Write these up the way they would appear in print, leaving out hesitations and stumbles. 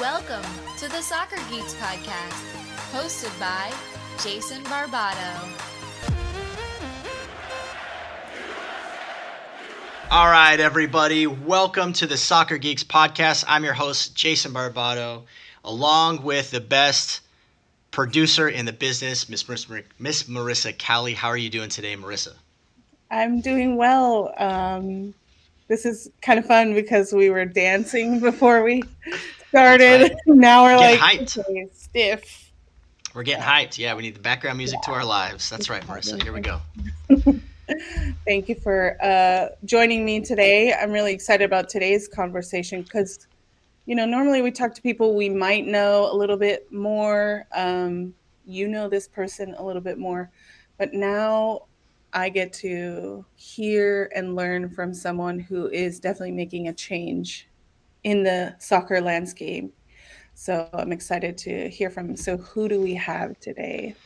Welcome to the Soccer Geeks podcast, hosted by Jason Barbato. All right, everybody. Welcome to the Soccer Geeks podcast. I'm your host, Jason Barbato, along with the best producer in the business, Miss Marissa Cowley. How are you doing today, Marissa? I'm doing well. This is kind of fun because we were dancing before we started. Right. Now we're Getting like hyped. okay, stiff. We're getting hyped. Yeah, we need the background music to our lives. That's right, Marissa. Here we go. Thank you for joining me today. I'm really excited about today's conversation because, normally we talk to people we might know a little bit more. You know this person a little bit more, but now I get to hear and learn from someone who is definitely making a change in the soccer landscape. So I'm excited to hear from him. So who do we have today?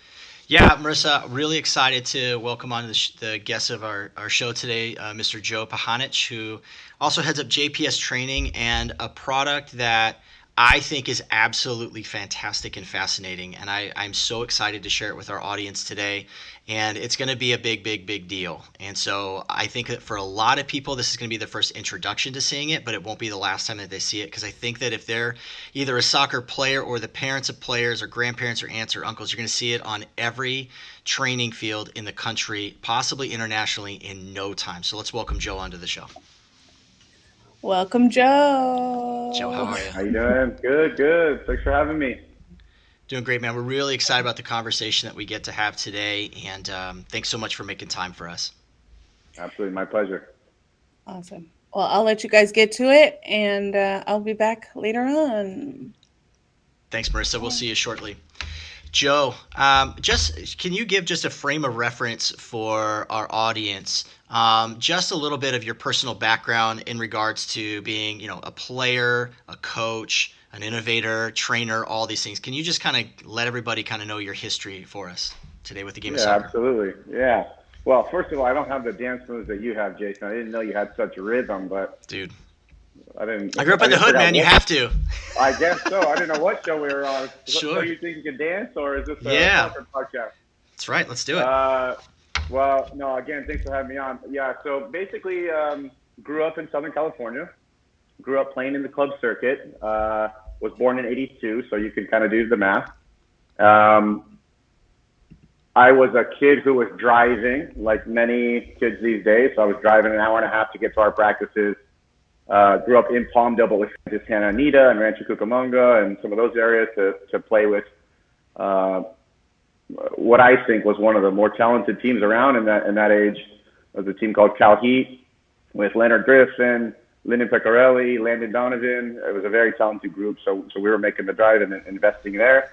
Yeah, Marissa, really excited to welcome on the guest of our show today, Mr. Joe Pehanich, who also heads up JPS Training and a product that I think is absolutely fantastic and fascinating. And I'm so excited to share it with our audience today. And it's going to be a big, big, big deal. And so I think that for a lot of people, this is going to be their first introduction to seeing it, but it won't be the last time that they see it. Because I think that if they're either a soccer player or the parents of players or grandparents or aunts or uncles, you're going to see it on every training field in the country, possibly internationally, in no time. So let's welcome Joe onto the show. Welcome, Joe. Joe, how are you? How you doing? Good. Thanks for having me. Doing great, man. We're really excited about the conversation that we get to have today, and thanks so much for making time for us. Absolutely, my pleasure. Awesome. Well, I'll let you guys get to it, and I'll be back later on. Thanks, Marissa. We'll see you shortly. Joe, can you give just a frame of reference for our audience? Just a little bit of your personal background in regards to being, a player, a coach, an innovator, trainer, all these things. Can you just kind of let everybody kind of know your history for us today with the game of soccer? Absolutely. Yeah. Well, first of all, I don't have the dance moves that you have, Jason. I didn't know you had such rhythm, but dude, I grew up in the hood, man. You have to. I guess so. I didn't know what show we were on. Sure. So you think you can dance, or is this a soccer podcast? That's right. Let's do it. Well, no. Again, thanks for having me on. Yeah. So basically, grew up in Southern California. Grew up playing in the club circuit. Was born in '82, so you can kind of do the math. I was a kid who was driving, like many kids these days. So I was driving an hour and a half to get to our practices. Grew up in Palmdale, but with Santa Anita and Rancho Cucamonga and some of those areas to play with what I think was one of the more talented teams around in that age. It was a team called Cal Heat with Leonard Griffin, Lyndon Pecorelli, Landon Donovan. It was a very talented group, so we were making the drive and investing there.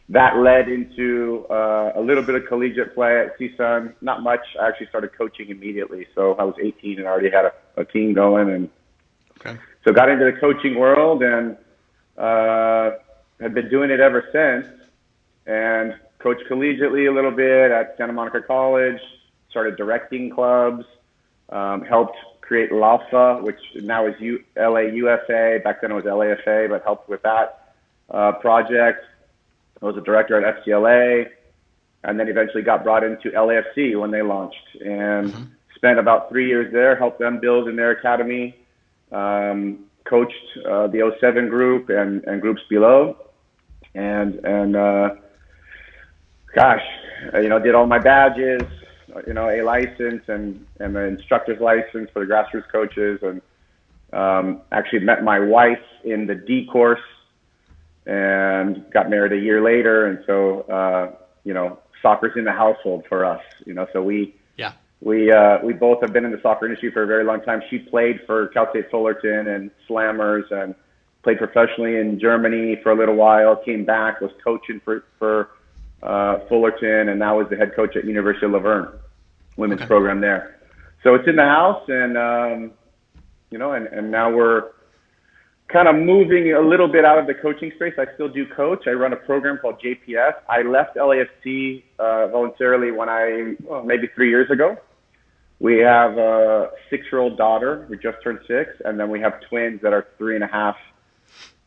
That led into a little bit of collegiate play at CSUN. Not much. I actually started coaching immediately, so I was 18 and already had a team going, and so got into the coaching world and have been doing it ever since. And coached collegiately a little bit at Santa Monica College. Started directing clubs. Helped create LAFA, which now is LAUFA. Back then it was LAFA, but helped with that project. I was a director at FCLA, and then eventually got brought into LAFC when they launched, and spent about 3 years there, helped them build in their academy, coached the 07 group and groups below, and did all my badges, a license and the instructor's license for the grassroots coaches, and actually met my wife in the D course and got married a year later. And so, soccer's in the household for us, so we both have been in the soccer industry for a very long time. She played for Cal State Fullerton and Slammers and played professionally in Germany for a little while, came back, was coaching for Fullerton, and now is the head coach at University of Laverne, women's program there. So it's in the house, and and now we're kind of moving a little bit out of the coaching space. I still do coach. I run a program called JPS. I left LAFC voluntarily maybe 3 years ago. We have a 6-year-old daughter who just turned 6, and then we have twins that are 3.5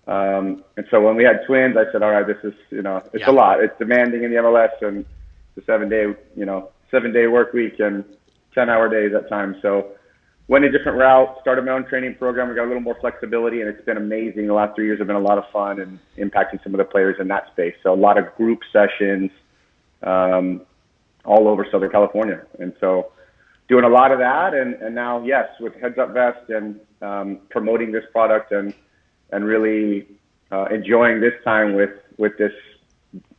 And so when we had twins, I said, all right, this is, it's a lot. It's demanding in the MLS, and it's a 7-day work week and 10-hour days at times. So went a different route, started my own training program. We got a little more flexibility, and it's been amazing. The last 3 years have been a lot of fun and impacting some of the players in that space. So a lot of group sessions all over Southern California. And so doing a lot of that, and now, yes, with Heads Up Vest and promoting this product and really enjoying this time with this.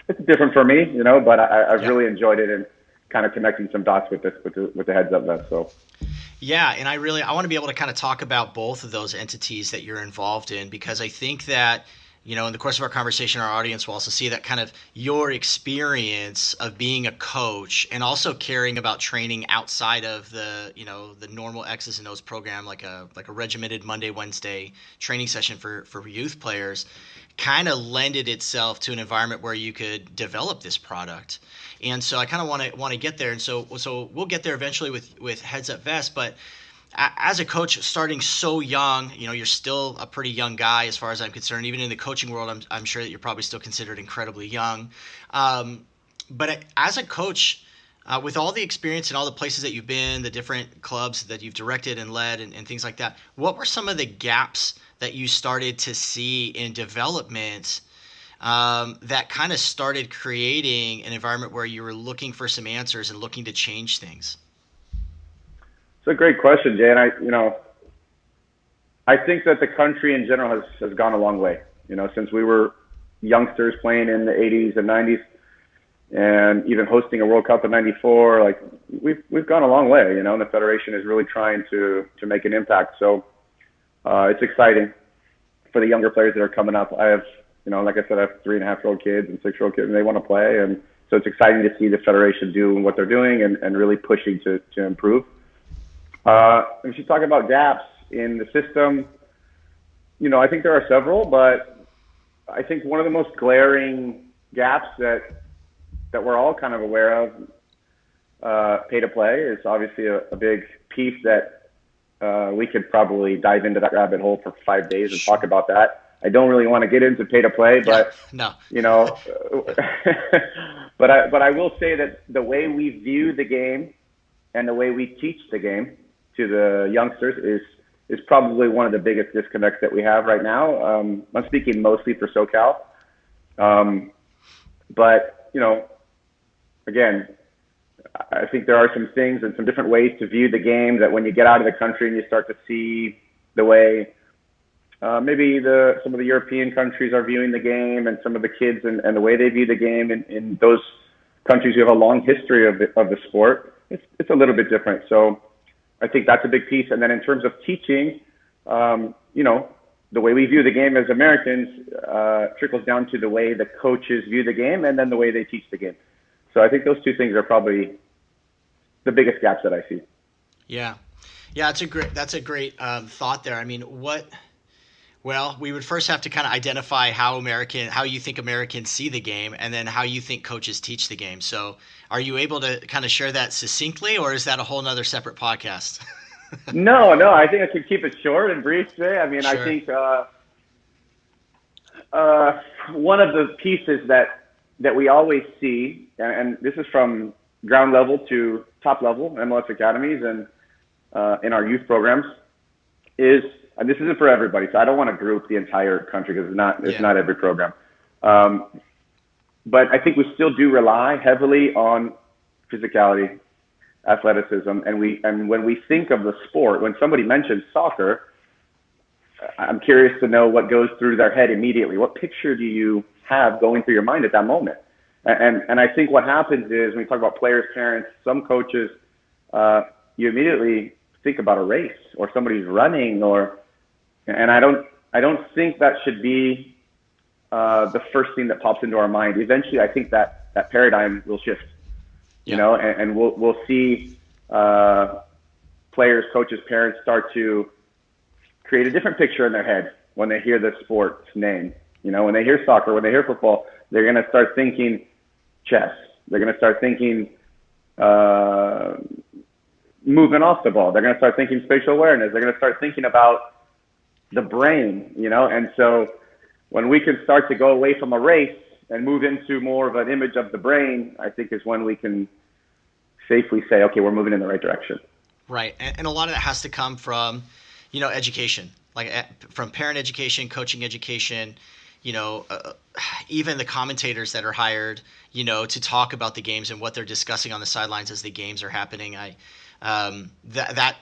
It's different for me, but I've really enjoyed it, and kind of connecting some dots with the Heads Up Vest. So. Yeah, and I want to be able to kind of talk about both of those entities that you're involved in, because I think that, in the course of our conversation, our audience will also see that kind of your experience of being a coach and also caring about training outside of the normal X's and O's program, like a regimented Monday, Wednesday training session for youth players, kind of lended itself to an environment where you could develop this product. And so I kind of want to get there. And so we'll get there eventually with Heads Up Vest, but as a coach starting so young, you're still a pretty young guy as far as I'm concerned. Even in the coaching world, I'm sure that you're probably still considered incredibly young. But as a coach, with all the experience and all the places that you've been, the different clubs that you've directed and led and things like that, what were some of the gaps that you started to see in development that kind of started creating an environment where you were looking for some answers and looking to change things? It's a great question, Jay. And I think that the country in general has gone a long way. Since we were youngsters playing in the 80s and 90s, and even hosting a World Cup in '94, like we've gone a long way. And the federation is really trying to make an impact. So it's exciting for the younger players that are coming up. I have, like I said, I have 3.5-year-old kids and 6-year-old kids, and they want to play. And so it's exciting to see the federation doing what they're doing and really pushing to improve. We should talk about gaps in the system. I think there are several, but I think one of the most glaring gaps that we're all kind of aware of, pay to play, is obviously a big piece that we could probably dive into that rabbit hole for 5 days and talk about that. I don't really want to get into pay to play, but no. but I will say that the way we view the game and the way we teach the game to the youngsters is probably one of the biggest disconnects that we have right now. I'm speaking mostly for SoCal. But, again, I think there are some things and some different ways to view the game that when you get out of the country and you start to see the way maybe some of the European countries are viewing the game, and some of the kids and the way they view the game in those countries who have a long history of the sport, it's a little bit different. So I think that's a big piece. And then in terms of teaching, the way we view the game as Americans trickles down to the way the coaches view the game and then the way they teach the game. So I think those two things are probably the biggest gaps that I see. Yeah. That's a great thought there. I mean, well, we would first have to kind of identify how you think Americans see the game, and then how you think coaches teach the game. So are you able to kind of share that succinctly, or is that a whole nother separate podcast? No, I think I could keep it short and brief today. I mean, sure. I think one of the pieces that we always see, and this is from ground level to top level MLS academies and in our youth programs, is, and this isn't for everybody, so I don't want to group the entire country because it's not every program. But I think we still do rely heavily on physicality, athleticism, and when we think of the sport, when somebody mentions soccer, I'm curious to know what goes through their head immediately. What picture do you have going through your mind at that moment? And I think what happens is, when we talk about players, parents, some coaches, you immediately think about a race or somebody's running, and I don't think that should be the first thing that pops into our mind. Eventually, I think that paradigm will shift, and we'll see players, coaches, parents start to create a different picture in their head when they hear the sport's name. When they hear soccer, when they hear football, they're going to start thinking chess. They're going to start thinking moving off the ball. They're going to start thinking spatial awareness. They're going to start thinking about the brain, and so when we can start to go away from a race and move into more of an image of the brain, I think is when we can safely say, okay, we're moving in the right direction. Right. And a lot of that has to come from, education, like from parent education, coaching education, even the commentators that are hired, to talk about the games and what they're discussing on the sidelines as the games are happening. The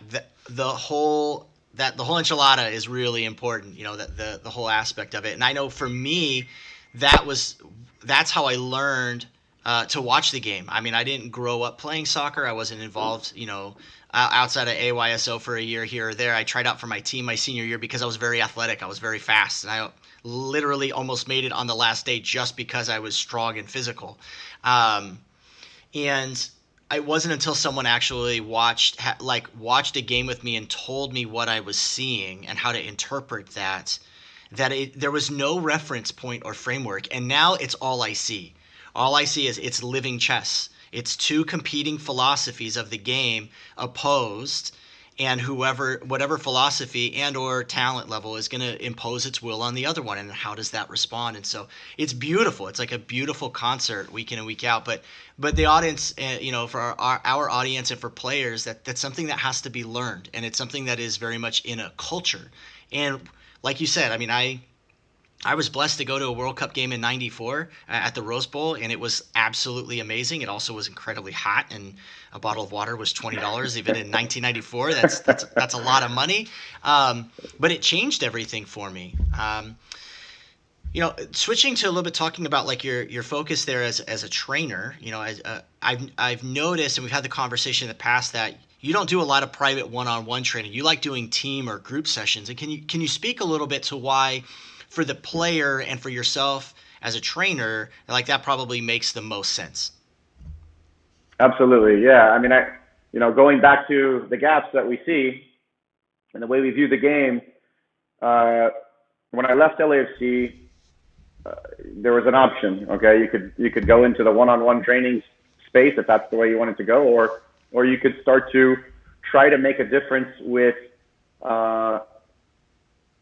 whole enchilada is really important, the whole aspect of it. And I know for me, that's how I learned to watch the game. I mean, I didn't grow up playing soccer. I wasn't involved, outside of AYSO for a year here or there. I tried out for my team my senior year because I was very athletic. I was very fast, and I literally almost made it on the last day just because I was strong and physical. And it wasn't until someone actually watched a game with me and told me what I was seeing and how to interpret that there was no reference point or framework. And now it's all I see. All I see is it's living chess. It's two competing philosophies of the game opposed, and whatever philosophy and or talent level is going to impose its will on the other one, and how does that respond? And so it's beautiful. It's like a beautiful concert week in and week out. But the audience, for our audience and for players, that's something that has to be learned, and it's something that is very much in a culture. And like you said, I mean, I was blessed to go to a World Cup game in '94 at the Rose Bowl, and it was absolutely amazing. It also was incredibly hot, and a bottle of water was $20 even in 1994. That's a lot of money, but it changed everything for me. Switching to a little bit talking about like your focus there as a trainer. I've noticed, and we've had the conversation in the past, that you don't do a lot of private one-on-one training. You like doing team or group sessions. And can you speak a little bit to why, for the player and for yourself as a trainer, like that probably makes the most sense? Absolutely, yeah. I mean, going back to the gaps that we see and the way we view the game. When I left LAFC, there was an option. Okay, you could go into the one-on-one training space if that's the way you wanted to go, or you could start to try to make a difference with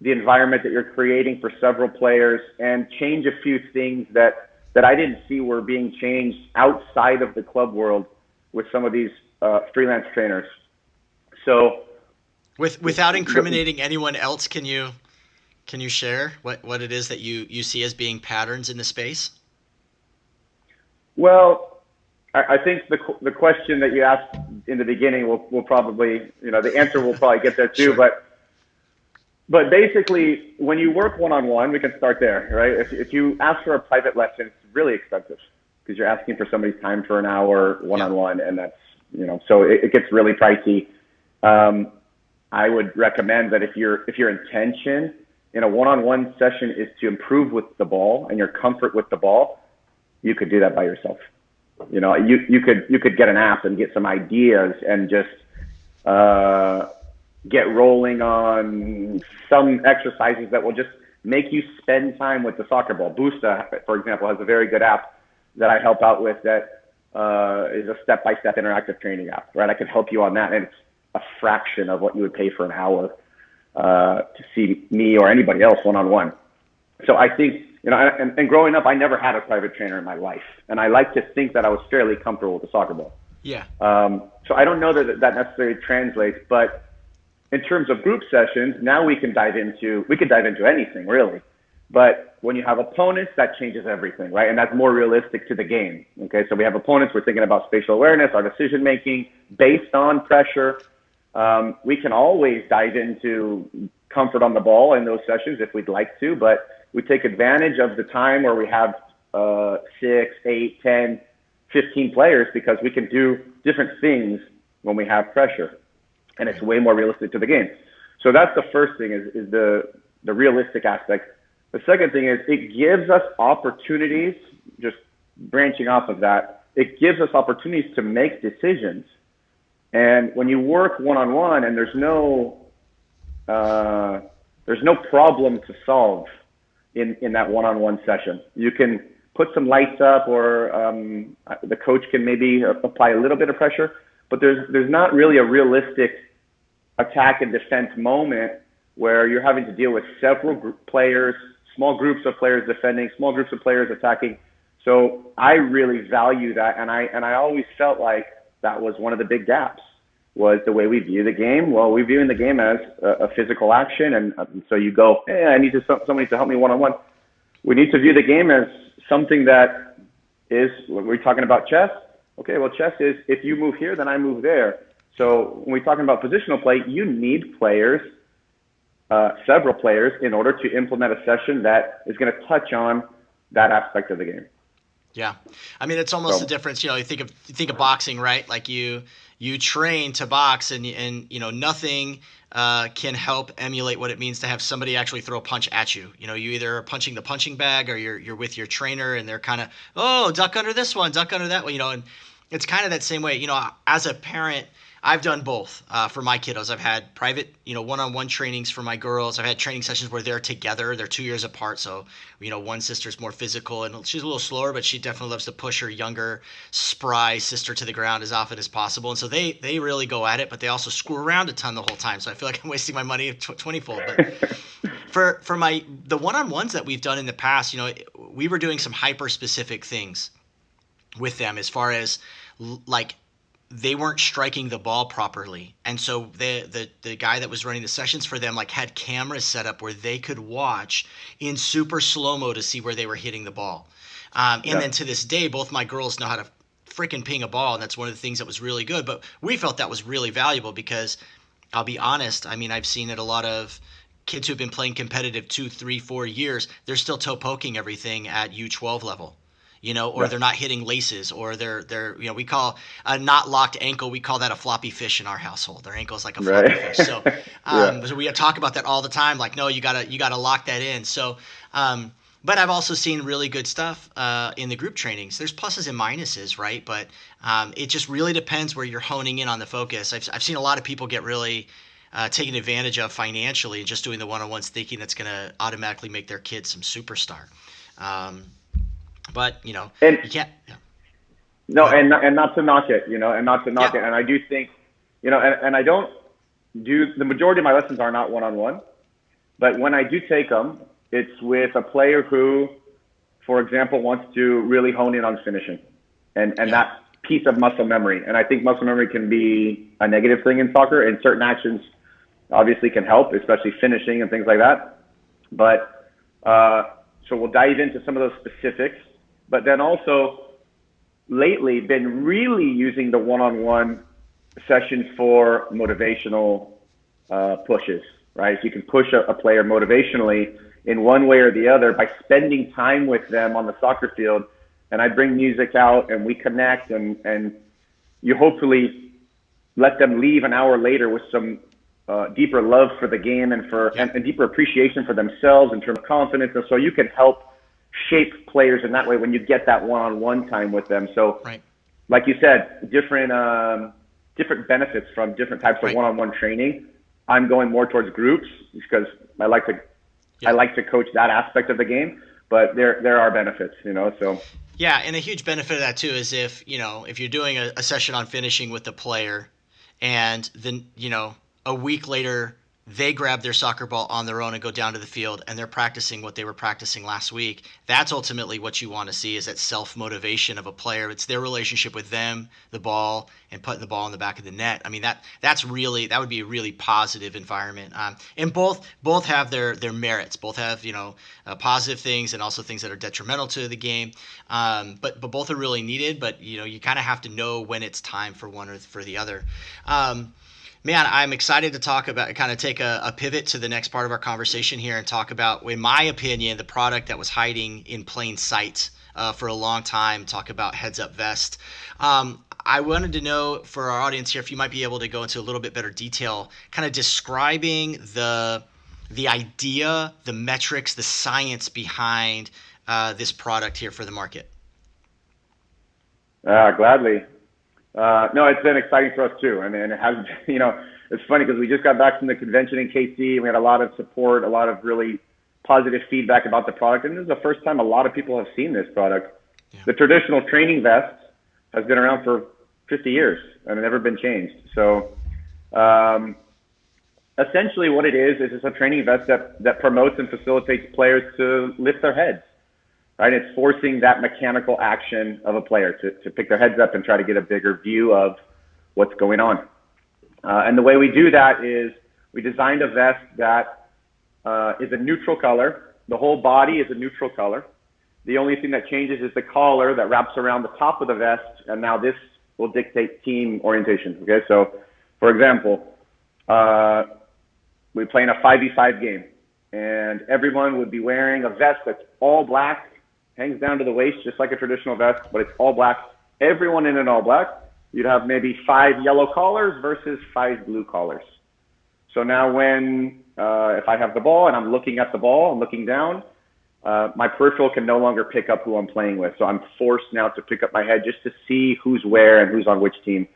the environment that you're creating for several players and change a few things that I didn't see were being changed outside of the club world with some of these freelance trainers. So, without incriminating anyone else, can you share what it is that you see as being patterns in the space? Well, I think the question that you asked in the beginning will probably, the answer will probably get there too. Sure. But basically, when you work one-on-one, we can start there, right? If you ask for a private lesson, it's really expensive because you're asking for somebody's time for an hour one-on-one, yeah. And that's, so it gets really pricey. I would recommend that if your intention in a one-on-one session is to improve with the ball and your comfort with the ball, you could do that by yourself. You could get an app and get some ideas and just get rolling on some exercises that will just make you spend time with the soccer ball. Boosta, for example, has a very good app that I help out with that is a step-by-step interactive training app, right? I can help you on that, and it's a fraction of what you would pay for an hour to see me or anybody else one-on-one. So I think, and growing up, I never had a private trainer in my life, and I like to think that I was fairly comfortable with the soccer ball. Yeah. So I don't know that necessarily translates, but in terms of group sessions, now we can dive into anything really. But when you have opponents, that changes everything, right? And that's more realistic to the game. Okay, so we have opponents, we're thinking about spatial awareness, our decision making based on pressure. We can always dive into comfort on the ball in those sessions if we'd like to, but we take advantage of the time where we have 6, 8, 10, 15 players because we can do different things when we have pressure. And it's way more realistic to the game. So that's the first thing is the realistic aspect. The second thing is it gives us opportunities, just branching off of that, it gives us opportunities to make decisions. And when you work one-on-one and there's no problem to solve in that one-on-one session, you can put some lights up or the coach can maybe apply a little bit of pressure, but there's not really a realistic attack and defense moment where you're having to deal with several players, small groups of players defending, small groups of players attacking. So I really value that, and I always felt like that was one of the big gaps, was the way we view the game. Well, we view the game as a physical action, and so you go, hey, I need somebody to help me one-on-one. We need to view the game as something that is, we're talking about chess. Okay, well, chess is if you move here, then I move there. So when we're talking about positional play, you need players, several players, in order to implement a session that is going to touch on that aspect of the game. Yeah, I mean, it's almost the difference. You think of boxing, right? Like you train to box, and nothing can help emulate what it means to have somebody actually throw a punch at you. You either are punching the punching bag, or you're with your trainer, and they're kind of, oh, duck under this one, duck under that one. And it's kind of that same way. As a parent, I've done both for my kiddos. I've had private, one-on-one trainings for my girls. I've had training sessions where they're together. They're 2 years apart. So, one sister's more physical and she's a little slower, but she definitely loves to push her younger, spry sister to the ground as often as possible. And so they really go at it, but they also screw around a ton the whole time. So I feel like I'm wasting my money 20-fold. But for the one-on-ones that we've done in the past, we were doing some hyper-specific things with them as far as like, they weren't striking the ball properly. And so the guy that was running the sessions for them had cameras set up where they could watch in super slow-mo to see where they were hitting the ball. And then to this day, both my girls know how to freaking ping a ball, and that's one of the things that was really good. But we felt that was really valuable because, I'll be honest, I mean, I've seen it a lot of kids who've been playing competitive 2, 3, 4 years, they're still toe poking everything at U12 level. Or they're not hitting laces, or they're we call a not locked ankle, we call that a floppy fish in our household. Their ankle is like a floppy fish. So, so we talk about that all the time. Like, no, you gotta lock that in. So, but I've also seen really good stuff in the group trainings. There's pluses and minuses, right? But it just really depends where you're honing in on the focus. I've seen a lot of people get really taken advantage of financially, and just doing the one-on-ones, thinking that's going to automatically make their kid some superstar. But you can't. Yeah. No, and not to knock it, and not to knock it. And I do think, and I don't do, the majority of my lessons are not one-on-one, but when I do take them, it's with a player who, for example, wants to really hone in on finishing, and that piece of muscle memory. And I think muscle memory can be a negative thing in soccer, and certain actions obviously can help, especially finishing and things like that. But so we'll dive into some of those specifics. But then also, lately, been really using the one-on-one session for motivational pushes, right? So you can push a player motivationally in one way or the other by spending time with them on the soccer field. And I bring music out, and we connect, and you hopefully let them leave an hour later with some deeper love for the game and deeper appreciation for themselves in terms of confidence. And so you can help shape players in that way when you get that one-on-one time with them. So, like you said, different benefits from different types of one-on-one training. I'm going more towards groups because I like to coach that aspect of the game. But there are benefits, So yeah, and a huge benefit of that too is if you're doing a session on finishing with the player, and then a week later they grab their soccer ball on their own and go down to the field, and they're practicing what they were practicing last week. That's ultimately what you want to see, is that self-motivation of a player. It's their relationship with them, the ball, and putting the ball in the back of the net. I mean, that would be a really positive environment. And both have their merits. Both have, positive things and also things that are detrimental to the game. But both are really needed, but you kind of have to know when it's time for one or for the other. Man, I'm excited to talk about, kind of take a pivot to the next part of our conversation here and talk about, in my opinion, the product that was hiding in plain sight for a long time, talk about Heads Up Vest. I wanted to know, for our audience here, if you might be able to go into a little bit better detail, kind of describing the idea, the metrics, the science behind this product here for the market. Gladly. No, it's been exciting for us too. I mean, it has, it's funny because we just got back from the convention in KC, and we had a lot of support, a lot of really positive feedback about the product. And this is the first time a lot of people have seen this product. Yeah. The traditional training vest has been around for 50 years and never been changed. So, essentially what it is it's a training vest that promotes and facilitates players to lift their heads. Right? It's forcing that mechanical action of a player to pick their heads up and try to get a bigger view of what's going on. And the way we do that is we designed a vest that is a neutral color. The whole body is a neutral color. The only thing that changes is the collar that wraps around the top of the vest, and now this will dictate team orientation. Okay, so for example, we play in a 5v5 game, and everyone would be wearing a vest that's all black, hangs down to the waist just like a traditional vest, but it's all black. Everyone in an all black. You'd have maybe 5 yellow collars versus 5 blue collars. So now when, if I have the ball and I'm looking at the ball, I'm looking down, my peripheral can no longer pick up who I'm playing with. So I'm forced now to pick up my head just to see who's where and who's on which team.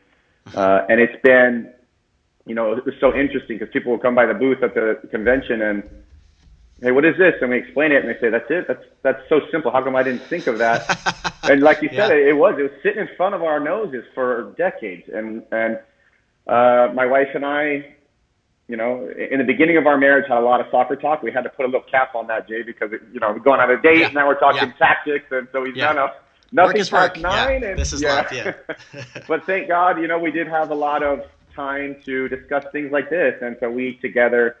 And it's been, it was so interesting because people will come by the booth at the convention and, hey, what is this? And we explain it, and they say, that's it? That's so simple. How come I didn't think of that? And like you said, it was sitting in front of our noses for decades. And my wife and I, in the beginning of our marriage, had a lot of soccer talk. We had to put a little cap on that, Jay, because, we're going on a date, and now we're talking tactics, and so we've done nothing past 9. And, this is love, But thank God, we did have a lot of time to discuss things like this. And so we together,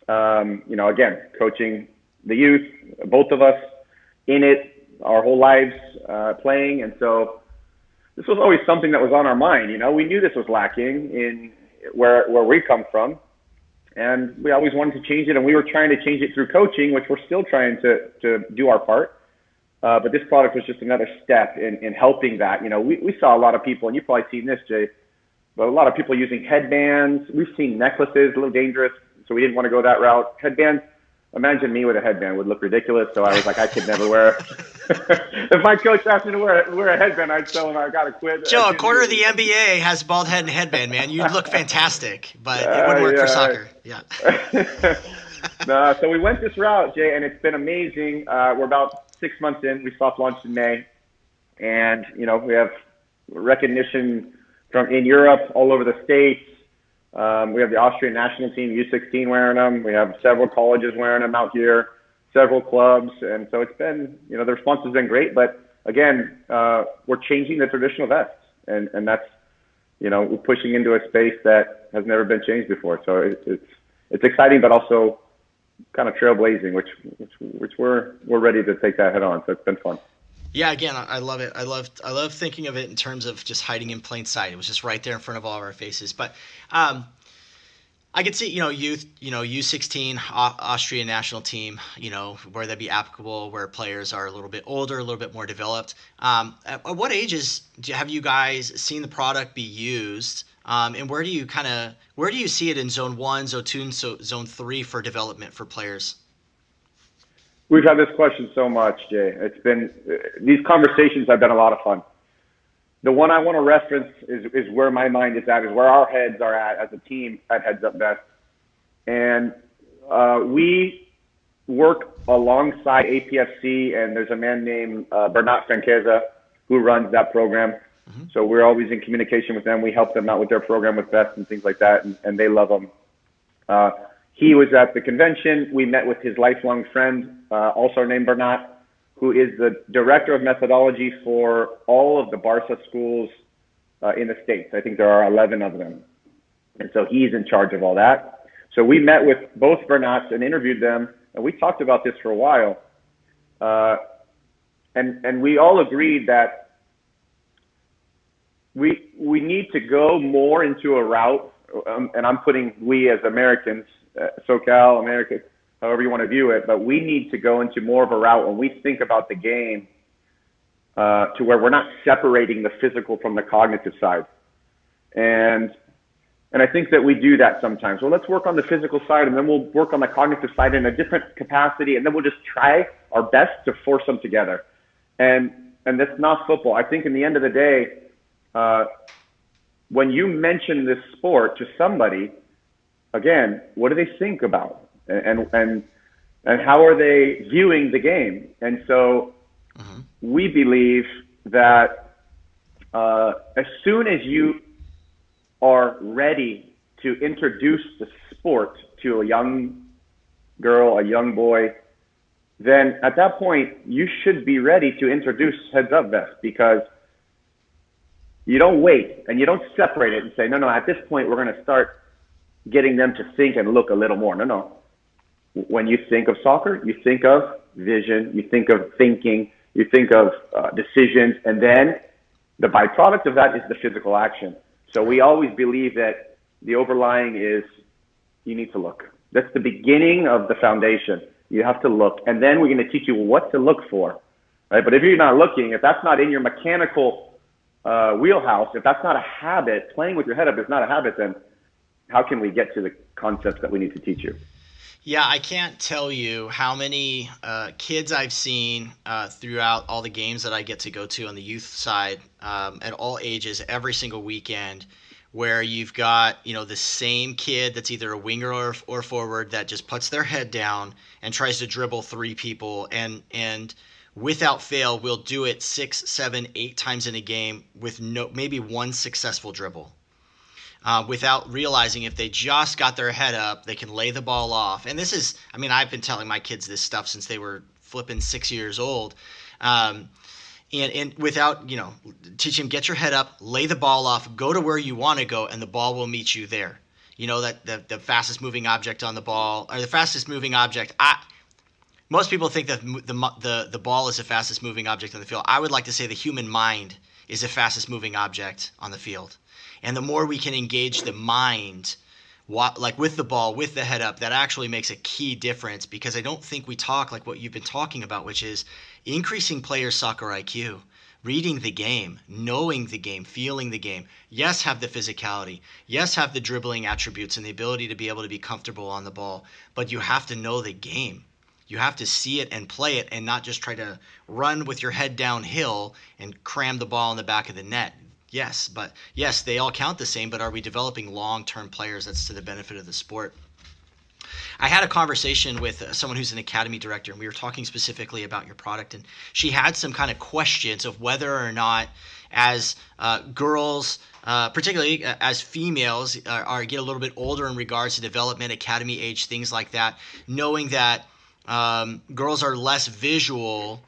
again, coaching the youth, both of us in it our whole lives, playing. And so this was always something that was on our mind. We knew this was lacking in where we come from, and we always wanted to change it. And we were trying to change it through coaching, which we're still trying to do our part. But this product was just another step in helping that. We saw a lot of people, and you've probably seen this, Jay, but a lot of people using headbands. We've seen necklaces, a little dangerous. So we didn't want to go that route. Headbands, imagine me with a headband would look ridiculous. So I was like, I could never wear it. If my coach asked me to wear a headband, I'd tell him I got to quit. Joe, a quarter of the NBA has bald head and headband, man. You'd look fantastic, but it wouldn't work for soccer. Yeah. No, so we went this route, Jay, and it's been amazing. We're about 6 months in. We soft launched in May. And, we have recognition from in Europe, all over the States. We have the Austrian national team, U16, wearing them. We have several colleges wearing them out here, several clubs. And so it's been, the response has been great. But again, we're changing the traditional vest. And that's, we're pushing into a space that has never been changed before. So it's exciting, but also kind of trailblazing, which we're ready to take that head on. So it's been fun. Yeah, again, I love it. I love thinking of it in terms of just hiding in plain sight. It was just right there in front of all of our faces. But I could see, youth, U16, Austrian national team, where that'd be applicable, where players are a little bit older, a little bit more developed. At what ages have you guys seen the product be used? And where do you see it in zone 1, zone 2, and zone 3 for development for players? We've had this question so much, Jay. It's been, these conversations have been a lot of fun. The one I want to reference is where my mind is at, is where our heads are at as a team at Heads Up Vest. And we work alongside APFC, and there's a man named Bernat Franqueza who runs that program. Mm-hmm. So we're always in communication with them. We help them out with their program with vests and things like that, and they love them. He was at the convention. We met with his lifelong friend, also named Bernat, who is the director of methodology for all of the Barca schools in the States. I think there are 11 of them. And so he's in charge of all that. So we met with both Bernats and interviewed them, and we talked about this for a while. And we all agreed that we need to go more into a route, and I'm putting we as Americans, SoCal, America, however you want to view it, but we need to go into more of a route when we think about the game to where we're not separating the physical from the cognitive side. And I think that we do that sometimes. Well, let's work on the physical side, and then we'll work on the cognitive side in a different capacity, and then we'll just try our best to force them together. And that's not football. I think in the end of the day, when you mention this sport to somebody, again, what do they think about, and how are they viewing the game? And so we believe that as soon as you are ready to introduce the sport to a young girl, a young boy, then at that point you should be ready to introduce heads up vest, because you don't wait and you don't separate it and say, no, at this point we're going to start getting them to think and look a little more. No. When you think of soccer, you think of vision, you think of thinking, you think of decisions, and then the byproduct of that is the physical action. So we always believe that the overlying is you need to look. That's the beginning of the foundation. You have to look, and then we're going to teach you what to look for, right? But if you're not looking, if that's not in your mechanical wheelhouse, if that's not a habit, playing with your head up is not a habit, then how can we get to the concepts that we need to teach you? Yeah, I can't tell you how many kids I've seen throughout all the games that I get to go to on the youth side at all ages every single weekend, where you've got, the same kid that's either a winger or forward that just puts their head down and tries to dribble three people and without fail will do it 6, 7, 8 times in a game with maybe one successful dribble. Without realizing if they just got their head up, they can lay the ball off. And this is, I've been telling my kids this stuff since they were flipping 6 years old. And without, teach them, get your head up, lay the ball off, go to where you want to go, and the ball will meet you there. That the fastest moving object on the ball, or the fastest moving object. Most people think that the ball is the fastest moving object on the field. I would like to say the human mind is the fastest moving object on the field. And the more we can engage the mind, like with the ball, with the head up, that actually makes a key difference, because I don't think we talk like what you've been talking about, which is increasing players' soccer IQ, reading the game, knowing the game, feeling the game. Yes, have the physicality. Yes, have the dribbling attributes and the ability to be able to be comfortable on the ball, but you have to know the game. You have to see it and play it, and not just try to run with your head downhill and cram the ball in the back of the net. Yes, they all count the same, but are we developing long-term players that's to the benefit of the sport? I had a conversation with someone who's an academy director, and we were talking specifically about your product, and she had some kind of questions of whether or not, as girls, particularly as females, get a little bit older in regards to development, academy age, things like that, knowing that girls are less visual,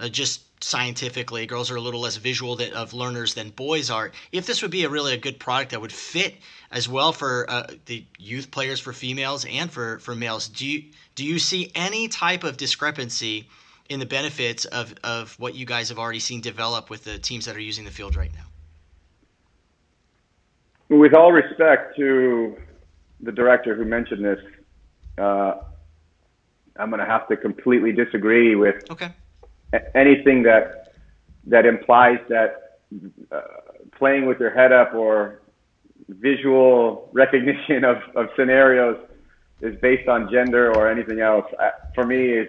just scientifically, girls are a little less visual of learners than boys are. If this would be a good product that would fit as well for the youth players, for females and for males, do you see any type of discrepancy in the benefits of what you guys have already seen develop with the teams that are using the field right now? With all respect to the director who mentioned this, I'm going to have to completely disagree with anything that implies that playing with your head up or visual recognition of scenarios is based on gender or anything else. For me,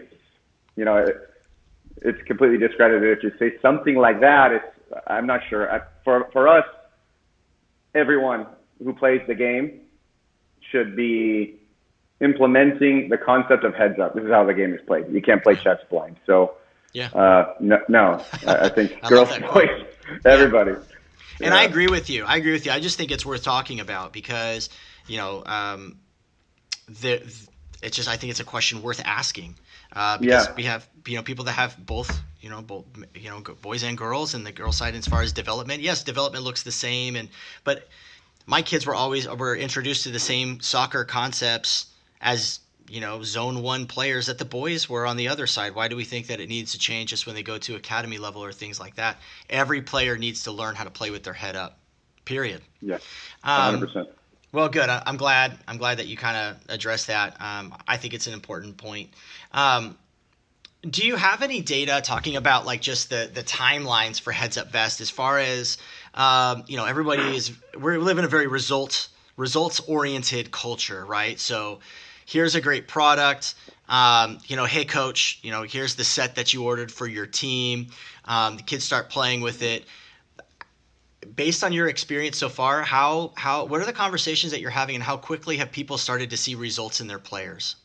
it's completely discredited. If you say something like that, I'm not sure. For us, everyone who plays the game should be implementing the concept of heads up. This is how the game is played. You can't play chess blind. So, no, I think girls, boys, everybody. And I agree with you. I just think it's worth talking about, because, I think it's a question worth asking. Because we have, people that have both, boys and girls, and the girl side as far as development. Yes, development looks the same, but my kids were introduced to the same soccer concepts as, zone 1 players that the boys were on the other side. Why do we think that it needs to change just when they go to academy level or things like that? Every player needs to learn how to play with their head up, period. Yes, 100%. Well, good. I'm glad that you kind of addressed that. I think it's an important point. Do you have any data talking about like just the timelines for heads up vest, as far as, we live in a very results oriented culture, right? So here's a great product. Hey coach, here's the set that you ordered for your team. The kids start playing with it. Based on your experience so far, what are the conversations that you're having, and how quickly have people started to see results in their players?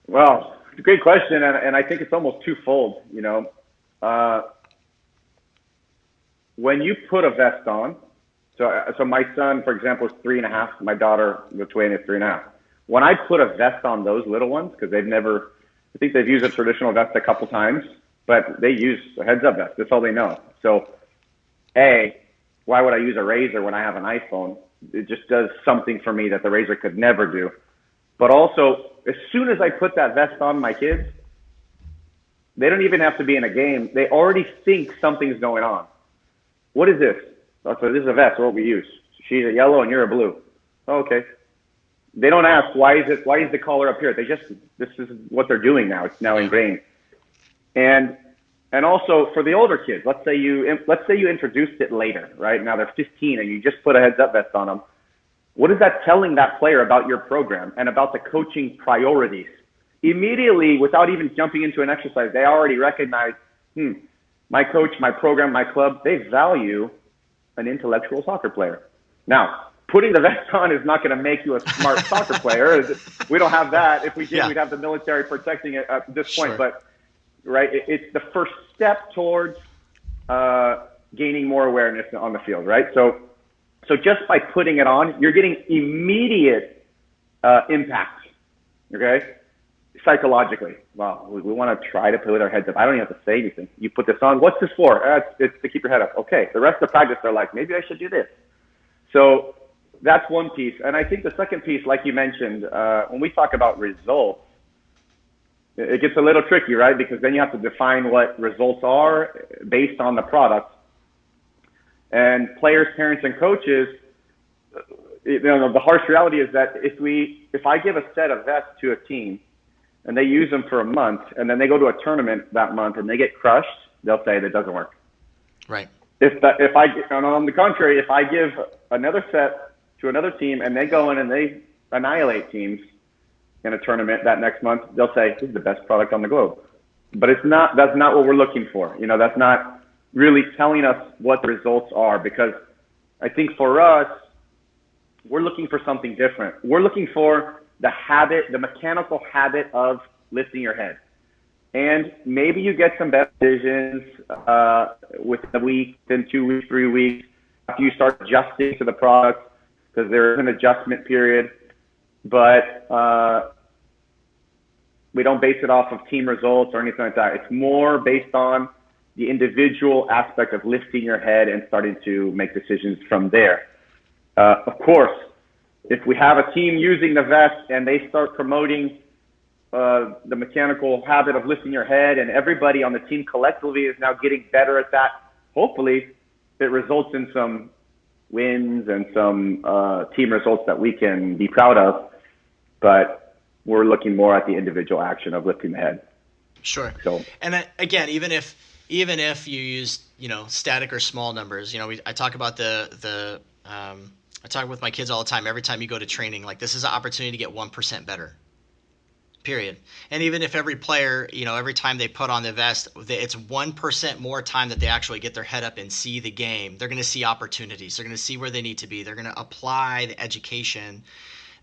Well, it's a great question, and I think it's almost twofold. When you put a vest on, So my son, for example, is 3.5. My daughter, Lituania, is 3.5. When I put a vest on those little ones, because I think they've used a traditional vest a couple times, but they use a heads-up vest. That's all they know. So, why would I use a Razor when I have an iPhone? It just does something for me that the Razor could never do. But also, as soon as I put that vest on my kids, they don't even have to be in a game. They already think something's going on. What is this? Oh, so this is a vest, what we use. She's a yellow and you're a blue. Oh, okay. They don't ask, why is the collar up here? This is what they're doing now. It's now ingrained. And also for the older kids, let's say you introduced it later, right? Now they're 15 and you just put a heads-up vest on them. What is that telling that player about your program and about the coaching priorities? Immediately, without even jumping into an exercise, they already recognize, my coach, my program, my club, they value an intellectual soccer player. Now, putting the vest on is not going to make you a smart soccer player. We don't have that. If we did, we'd have the military protecting it at this point. Sure. But right, it's the first step towards gaining more awareness on the field, right? So just by putting it on, you're getting immediate impact, okay? Psychologically. Well, we want to try to put our heads up. I don't even have to say anything. You put this on. What's this for? It's to keep your head up. Okay. The rest of the practice, they're like, maybe I should do this. So that's one piece. And I think the second piece, like you mentioned, when we talk about results, it gets a little tricky, right? Because then you have to define what results are based on the product. And players, parents, and coaches, the harsh reality is that if I give a set of vests to a team and they use them for a month and then they go to a tournament that month and they get crushed, they'll say that doesn't work. Right. On the contrary, if I give another set to another team and they go in and they annihilate teams in a tournament that next month, they'll say this is the best product on the globe. But that's not what we're looking for. That's not really telling us what the results are, because I think for us, we're looking for something different. We're looking for the mechanical habit of lifting your head. And maybe you get some better decisions within a week, then 2 weeks, 3 weeks, after you start adjusting to the product, because there is an adjustment period. But we don't base it off of team results or anything like that. It's more based on the individual aspect of lifting your head and starting to make decisions from there. Of course, if we have a team using the vest and they start promoting the mechanical habit of lifting your head and everybody on the team collectively is now getting better at that, hopefully it results in some wins and some team results that we can be proud of. But we're looking more at the individual action of lifting the head. Sure. So, and then, again, even if you use static or small numbers, I talk about I talk with my kids all the time. Every time you go to training, like, this is an opportunity to get 1% better. Period. And even if every player, every time they put on the vest, it's 1% more time that they actually get their head up and see the game. They're going to see opportunities. They're going to see where they need to be. They're going to apply the education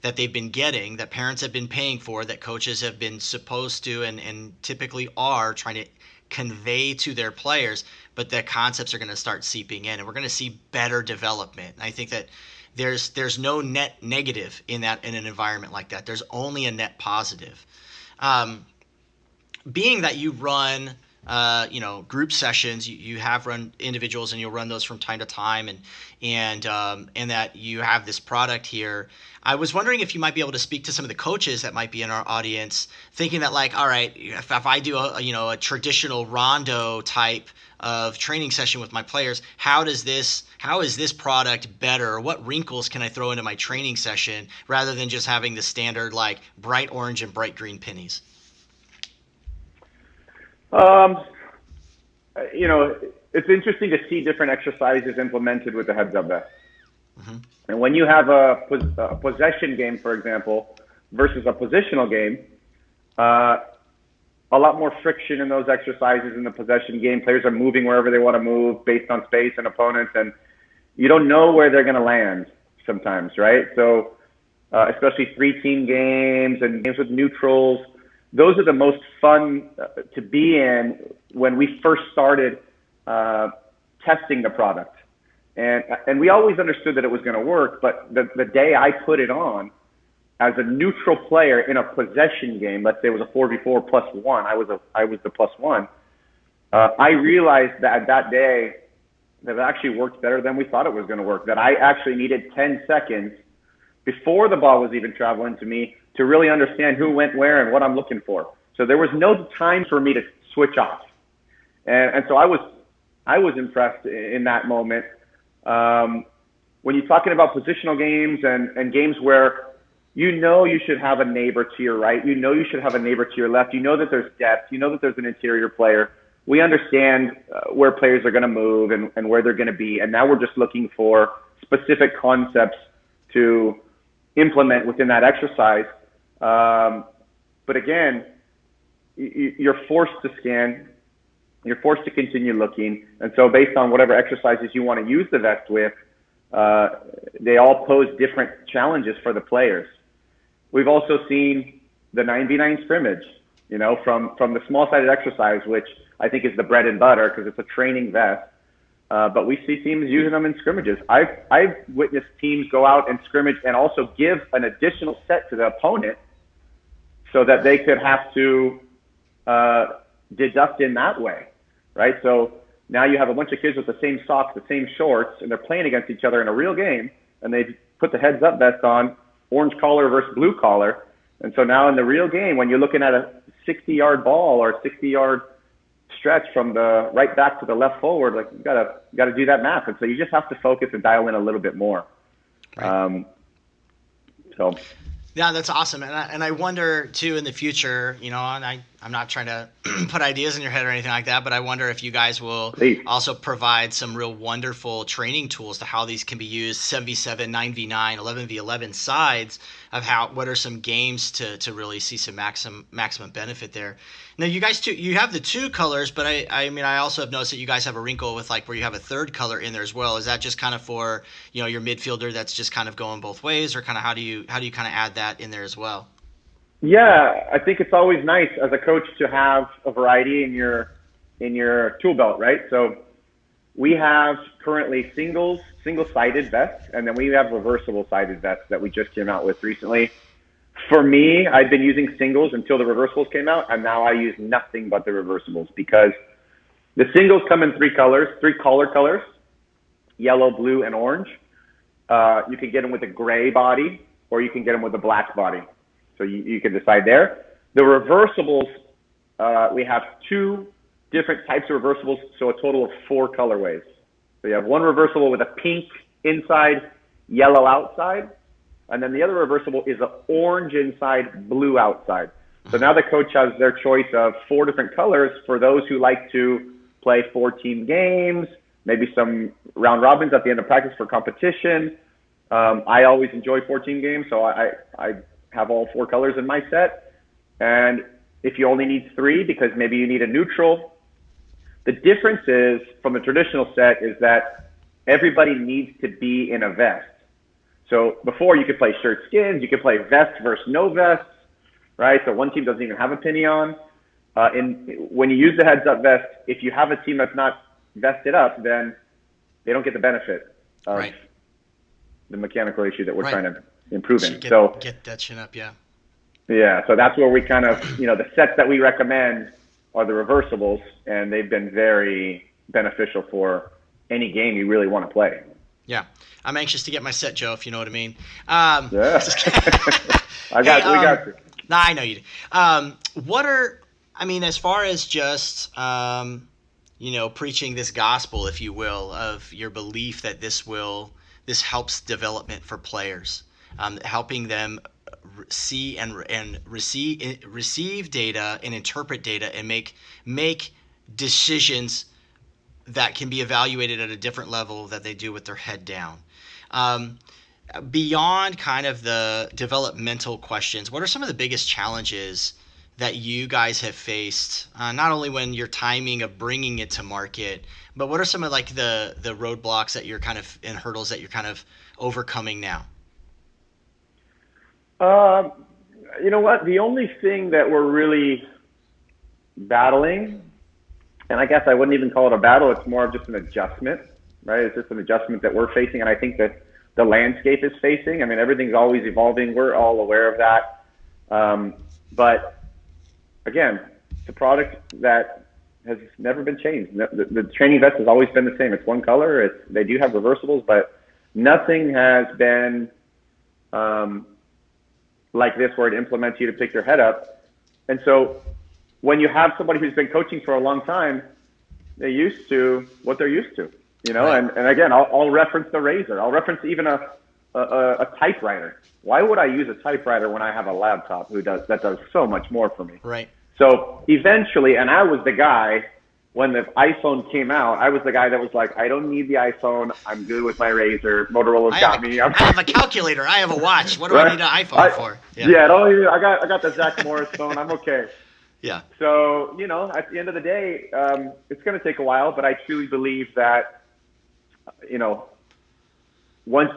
that they've been getting, that parents have been paying for, that coaches have been supposed to and typically are trying to convey to their players, but the concepts are going to start seeping in, and we're going to see better development. And I think that there's no net negative in an environment like that. There's only a net positive. Being that you run group sessions, you have run individuals, and you'll run those from time to time, and that you have this product here. I was wondering if you might be able to speak to some of the coaches that might be in our audience, thinking that, like, all right, if I do a traditional rondo type of training session with my players, how is this product better? Or what wrinkles can I throw into my training session rather than just having the standard, like, bright orange and bright green pennies? It's interesting to see different exercises implemented with the heads-up vest. Mm-hmm. And when you have a possession game, for example, versus a positional game, a lot more friction in those exercises in the possession game. Players are moving wherever they want to move based on space and opponents, and you don't know where they're going to land sometimes, right? So especially 3-team games and games with neutrals, those are the most fun to be in when we first started testing the product. And we always understood that it was going to work, but the day I put it on as a neutral player in a possession game, let's say it was a 4v4 plus one, I was the plus one. I realized that day that it actually worked better than we thought it was going to work. That I actually needed 10 seconds before the ball was even traveling to me to really understand who went where and what I'm looking for. So there was no time for me to switch off, and so I was impressed in that moment. When you're talking about positional games and games where you should have a neighbor to your right, you should have a neighbor to your left, that there's depth, that there's an interior player. We understand where players are going to move and where they're going to be, and now we're just looking for specific concepts to implement within that exercise. But again, you're forced to scan. You're forced to continue looking. And so based on whatever exercises you want to use the vest with, they all pose different challenges for the players. We've also seen the 9v9 scrimmage, from the small-sided exercise, which I think is the bread and butter because it's a training vest. But we see teams using them in scrimmages. I've witnessed teams go out and scrimmage and also give an additional set to the opponent so that they could have to deduct in that way, right? So now you have a bunch of kids with the same socks, the same shorts, and they're playing against each other in a real game, and they put the heads-up vest on, orange collar versus blue collar. And so now in the real game, when you're looking at a 60-yard ball or a 60-yard stretch from the right back to the left forward, like you gotta do that math. And so you just have to focus and dial in a little bit more. Right. So. Yeah, that's awesome. And I wonder too in the future, and I'm not trying to put ideas in your head or anything like that, but I wonder if you guys will also provide some real wonderful training tools to how these can be used 7v7, 9v9, 11v11 sides of what are some games to really see some maximum benefit there. Now you guys too, you have the two colors, but I also have noticed that you guys have a wrinkle with like where you have a third color in there as well. Is that just kind of for, your midfielder that's just kind of going both ways, or kind of how do you kind of add that in there as well? Yeah, I think it's always nice as a coach to have a variety in your tool belt, right? So we have currently single-sided vests, and then we have reversible sided vests that we just came out with recently. For me, I've been using singles until the reversibles came out, and now I use nothing but the reversibles because the singles come in three collar colors, yellow, blue, and orange. You can get them with a gray body, or you can get them with a black body. So you can decide there. The reversibles, we have two different types of reversibles, so a total of 4 colorways. So you have one reversible with a pink inside, yellow outside, and then the other reversible is an orange inside, blue outside. So now the coach has their choice of 4 different colors for those who like to play 4-team games, maybe some round robins at the end of practice for competition. I always enjoy 4-team games, so I have all 4 colors in my set. And if you only need 3 because maybe you need a neutral, the difference is from the traditional set is that everybody needs to be in a vest. So before you could play shirt skins, you could play vest versus no vests, right? So one team doesn't even have a penny on. When you use the heads-up vest, if you have a team that's not vested up, then they don't get the benefit of the mechanical issue that we're trying to improve in. Get that chin up, yeah. Yeah, so that's where we kind of, the sets that we recommend are the reversibles, and they've been very beneficial for any game you really want to play. Yeah, I'm anxious to get my set, Joe, if you know what I mean. Yeah. We got you. Nah, I know you do. As far as just, preaching this gospel, if you will, of your belief that this helps development for players, helping them see and receive data and interpret data and make decisions that can be evaluated at a different level that they do with their head down. Beyond kind of the developmental questions, what are some of the biggest challenges that you guys have faced, not only when you're timing of bringing it to market, but what are some of like the roadblocks that you're kind of and hurdles that you're kind of overcoming now? You know what? The only thing that we're really battling, and I guess I wouldn't even call it a battle, it's more of just an adjustment, right? It's just an adjustment that we're facing, and I think that the landscape is facing. I mean, everything's always evolving. We're all aware of that. But again, it's a product that has never been changed. The training vest has always been the same. It's one color. They do have reversibles, but nothing has been like this where it implements you to pick your head up. And so when you have somebody who's been coaching for a long time, they're used to what they're used to, you know. Right. And again, I'll reference the razor. I'll reference even a typewriter. Why would I use a typewriter when I have a laptop that does so much more for me? Right. So eventually, and I was the guy when the iPhone came out, I was the guy that was like, I don't need the iPhone. I'm good with my razor. Motorola's got me. I have a calculator. I have a watch. What do I need an iPhone for? Yeah, I got the Zach Morris phone. I'm okay. Yeah. So, you know, at the end of the day, it's going to take a while, but I truly believe that, you know, once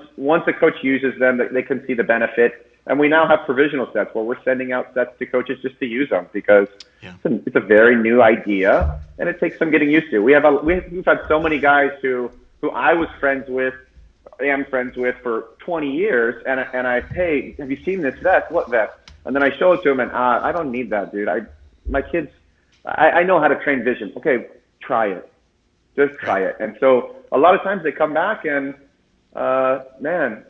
a coach uses them, they can see the benefit. And we now have provisional sets where we're sending out sets to coaches just to use them because it's a very new idea and it takes some getting used to. We've had so many guys who I was friends with, am friends with for 20 years, and hey, have you seen this vest? What vest? And then I show it to them, and I don't need that, dude. My kids, I know how to train vision. Okay, try it. Just try it. And so a lot of times they come back and, man,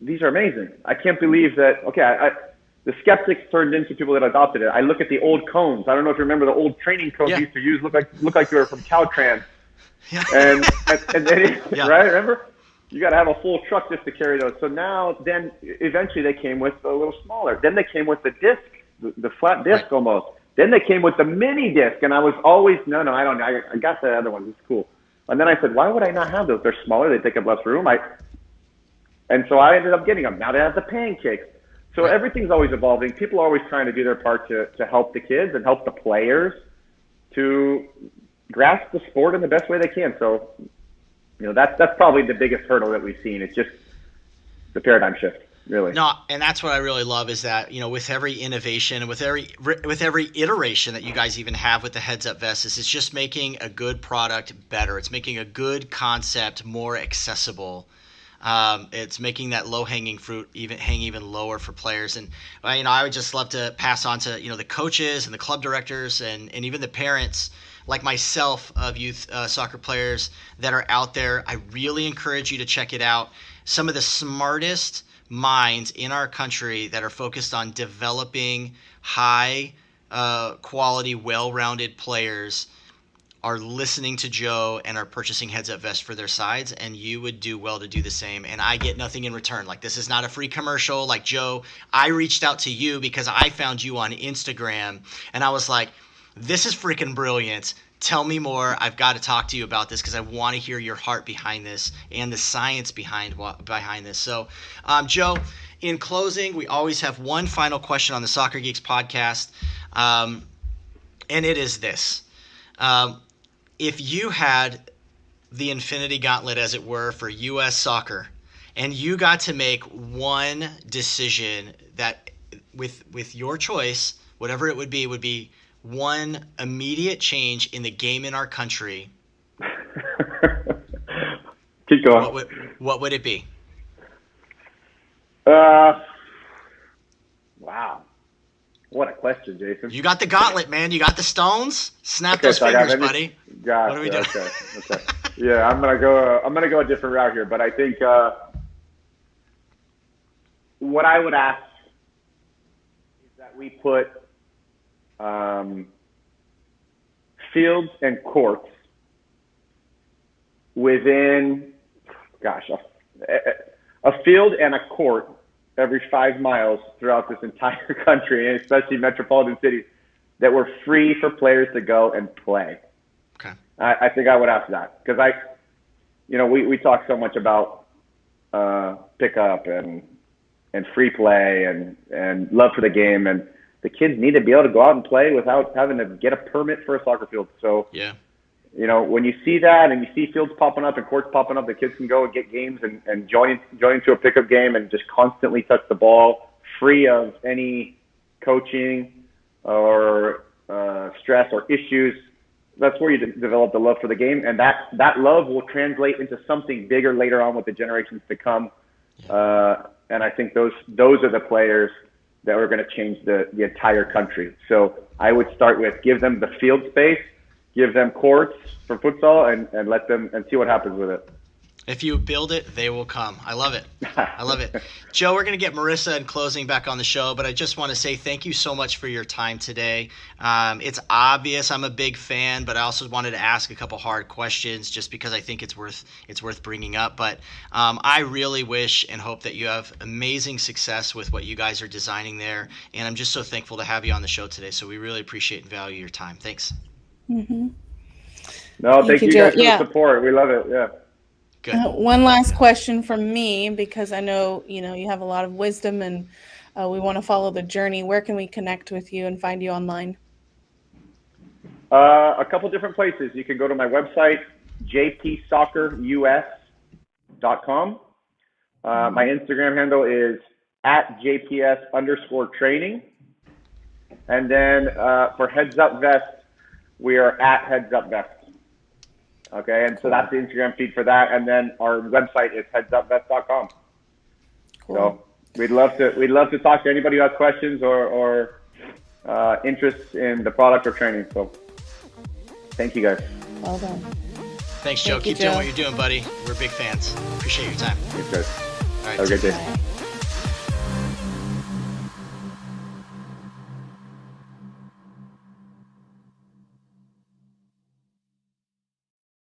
these are amazing. I can't believe that. Okay, the skeptics turned into people that adopted it. I look at the old cones. I don't know if you remember the old training cones you used to use. Look like you were from Caltrans. Yeah. And then, right? Remember? You got to have a full truck just to carry those. So then eventually they came with a little smaller. Then they came with the disc, the flat disc almost. Then they came with the mini disc, and I was always, no, I don't know. I got the other one. It's cool. And then I said, why would I not have those? They're smaller. They take up less room. And so I ended up getting them. Now they have the pancakes. So everything's always evolving. People are always trying to do their part to help the kids and help the players to grasp the sport in the best way they can. So, you know, that's probably the biggest hurdle that we've seen. It's just the paradigm shift, really. No, and that's what I really love is that, you know, with every innovation and with every iteration that you guys even have with the heads-up vest, it's just making a good product better. It's making a good concept more accessible. It's making that low-hanging fruit hang even lower for players. And, you know, I would just love to pass on to, you know, the coaches and the club directors and even the parents like myself of youth soccer players that are out there. I really encourage you to check it out. Some of the smartest minds in our country that are focused on developing high quality, well-rounded players are listening to Joe and are purchasing heads-up vests for their sides, and you would do well to do the same. And I get nothing in return. Like, this is not a free commercial. Like, Joe, I reached out to you because I found you on Instagram, and I was like, this is freaking brilliant. Tell me more. I've got to talk to you about this because I want to hear your heart behind this and the science behind this. So, Joe, in closing, we always have one final question on the Soccer Geeks podcast, and it is this. If you had the Infinity Gauntlet, as it were, for U.S. soccer, and you got to make one decision that, with your choice, whatever it would be one immediate change in the game in our country. Keep going. What would it be? Wow. What a question, Jason. You got the gauntlet, man. You got the stones. Snap those fingers, buddy. Gotcha. What are we doing? Okay. Yeah, I'm gonna go a different route here, but I think what I would ask is that we put fields and courts within, a field and a court every 5 miles throughout this entire country, and especially metropolitan cities, that were free for players to go and play. Okay. I think I would ask that because we talk so much about pickup and free play and love for the game, and the kids need to be able to go out and play without having to get a permit for a soccer field. So, when you see that and you see fields popping up and courts popping up, the kids can go and get games and join to a pickup game and just constantly touch the ball, free of any coaching or stress or issues. that's where you develop the love for the game, and that love will translate into something bigger later on with the generations to come. And I think those are the players that are going to change the entire country. So I would start with give them the field space, give them courts for futsal, and let them and see what happens with it. If you build it, they will come. I love it. I love it. Joe, we're going to get Marissa in closing back on the show, but I just want to say thank you so much for your time today. It's obvious I'm a big fan, but I also wanted to ask a couple hard questions just because I think it's worth bringing up. But I really wish and hope that you have amazing success with what you guys are designing there, and I'm just so thankful to have you on the show today. So we really appreciate and value your time. Thanks. Mm-hmm. No, thank you guys for the support. We love it. Yeah. Good. One last question from me, because I know you have a lot of wisdom, and we want to follow the journey. Where can we connect with you and find you online? A couple different places. You can go to my website, jpsoccerus.com. My Instagram handle is @jps_training. And then for Heads Up Vest, we are @HeadsUpVest. Okay, and so that's the Instagram feed for that, and then our website is headsupvest.com. Cool. So we'd love to talk to anybody who has questions or interest in the product or training. So thank you guys. Well done. Thanks, Joe. Keep doing what you're doing, buddy. We're big fans. Appreciate your time. Thanks, guys. All right, have a great day. Bye.